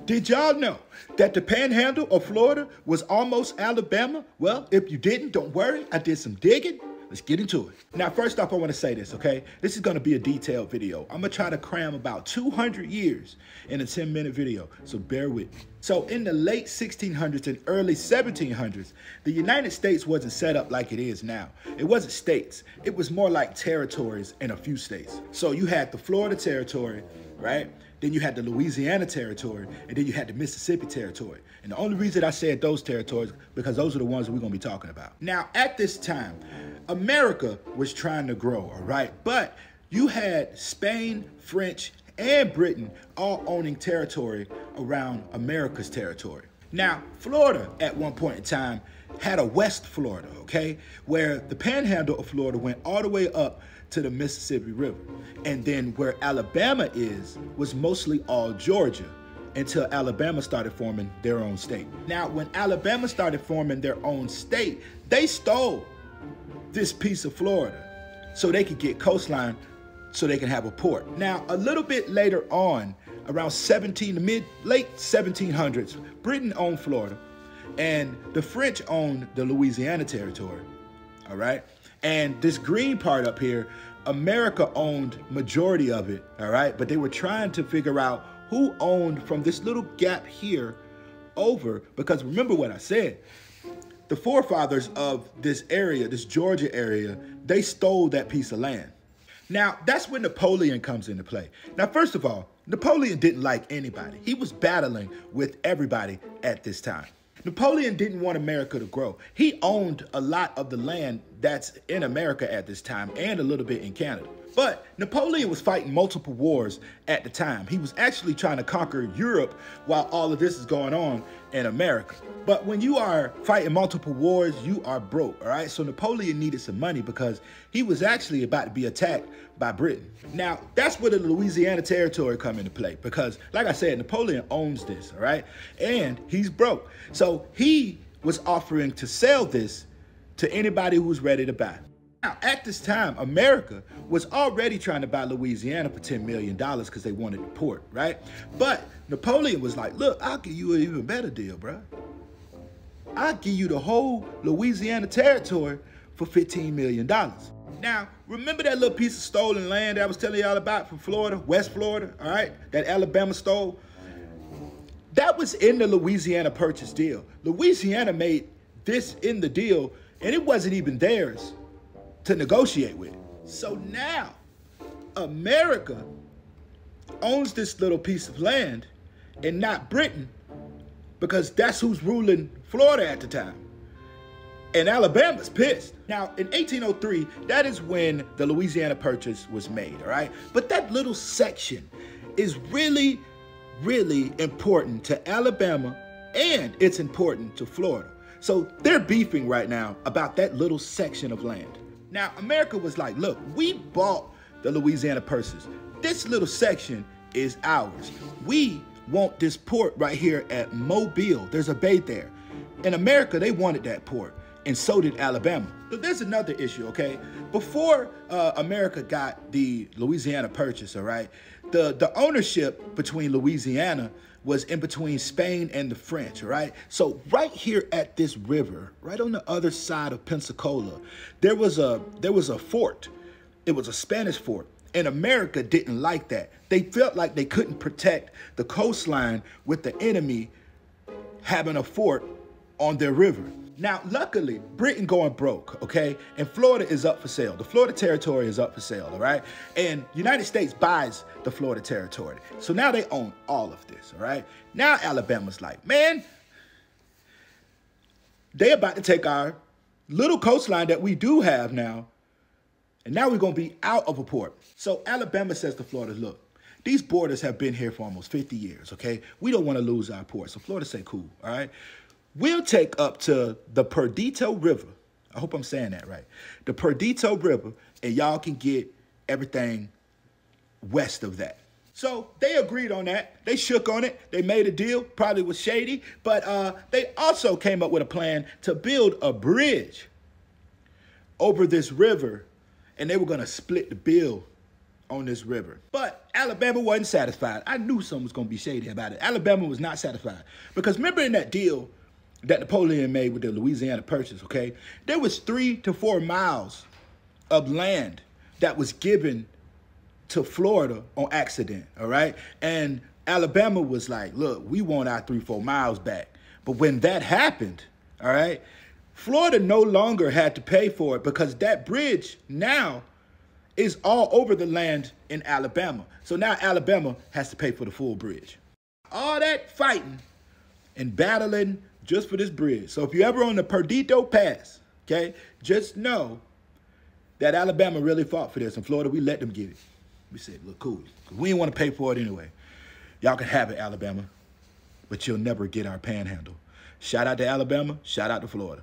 Did y'all know that the Panhandle of Florida was almost Alabama? Well, if you didn't, don't worry. I did some digging. Let's get into it. Now, first off, I want to say this, okay? This is going to be a detailed video. I'm going to try to cram about 200 years in a 10-minute video, so bear with me. So in the late 1600s and early 1700s, the United States wasn't set up like it is now. It wasn't states. It was more like territories in a few states. So you had the Florida territory, right? Then you had the Louisiana territory, and then you had the Mississippi territory. And the only reason I said those territories, because those are the ones we're gonna be talking about. Now, at this time, America was trying to grow, all right? But you had Spain, French, and Britain all owning territory around America's territory. Now, Florida, at one point in time, had a West Florida, okay? Where the Panhandle of Florida went all the way up to the Mississippi River. And then where Alabama was mostly all Georgia until Alabama started forming their own state. Now, when Alabama started forming their own state, they stole this piece of Florida so they could get coastline, so they can have a port. Now, a little bit later on, around late 1700s, Britain owned Florida and the French owned the Louisiana territory, all right? And this green part up here, America owned majority of it, all right? But they were trying to figure out who owned from this little gap here over, because remember what I said, the forefathers of this area, this Georgia area, they stole that piece of land. Now, that's when Napoleon comes into play. Now, first of all, Napoleon didn't like anybody. He was battling with everybody at this time. Napoleon didn't want America to grow. He owned a lot of the land that's in America at this time and a little bit in Canada. But Napoleon was fighting multiple wars at the time. He was actually trying to conquer Europe while all of this is going on in America. But when you are fighting multiple wars, you are broke, all right? So Napoleon needed some money because he was actually about to be attacked by Britain. Now, that's where the Louisiana territory come into play because, like I said, Napoleon owns this, all right? And he's broke. So he was offering to sell this to anybody who's ready to buy. Now, at this time, America was already trying to buy Louisiana for $10 million because they wanted the port, right? But Napoleon was like, look, I'll give you an even better deal, bro. I'll give you the whole Louisiana territory for $15 million. Now, remember that little piece of stolen land that I was telling y'all about from Florida, West Florida, all right, that Alabama stole? That was in the Louisiana Purchase deal. Louisiana made this in the deal, and it wasn't even theirs to negotiate with. So now, America owns this little piece of land and not Britain, because that's who's ruling Florida at the time. And Alabama's pissed. Now, in 1803, that is when the Louisiana Purchase was made, all right? But that little section is really, really important to Alabama, and it's important to Florida. So they're beefing right now about that little section of land. Now, America was like, look, we bought the Louisiana Purchase. This little section is ours. We want this port right here at Mobile. There's a bay there. In America, they wanted that port, and so did Alabama. So there's another issue, okay? Before America got the Louisiana Purchase, all right, the ownership between Louisiana was in between Spain and the French, all right? So right here at this river, right on the other side of Pensacola, there was a fort. It was a Spanish fort. And America didn't like that. They felt like they couldn't protect the coastline with the enemy having a fort on their river. Now, luckily, Britain going broke, okay? And Florida is up for sale. The Florida territory is up for sale, all right? And United States buys the Florida territory. So now they own all of this, all right? Now Alabama's like, man, they about to take our little coastline that we do have now, and now we're gonna be out of a port. So Alabama says to Florida, look, these borders have been here for almost 50 years, okay? We don't wanna lose our port. So Florida say, cool, all right? We'll take up to the Perdido River. I hope I'm saying that right. The Perdido River, and y'all can get everything west of that. So they agreed on that. They shook on it. They made a deal. Probably was shady, but they also came up with a plan to build a bridge over this river, and they were gonna split the bill on this river. But Alabama wasn't satisfied. I knew something was going to be shady about it. Alabama was not satisfied. Because remember in that deal that Napoleon made with the Louisiana Purchase, okay? There was 3 to 4 miles of land that was given to Florida on accident, all right? And Alabama was like, look, we want our 3-4 miles back. But when that happened, all right, Florida no longer had to pay for it because that bridge now is all over the land in Alabama. So now Alabama has to pay for the full bridge. All that fighting and battling just for this bridge. So if you're ever on the Perdido Pass, okay, just know that Alabama really fought for this. In Florida, we let them get it. We said, look, cool. We didn't want to pay for it anyway. Y'all can have it, Alabama, but you'll never get our Panhandle. Shout out to Alabama. Shout out to Florida.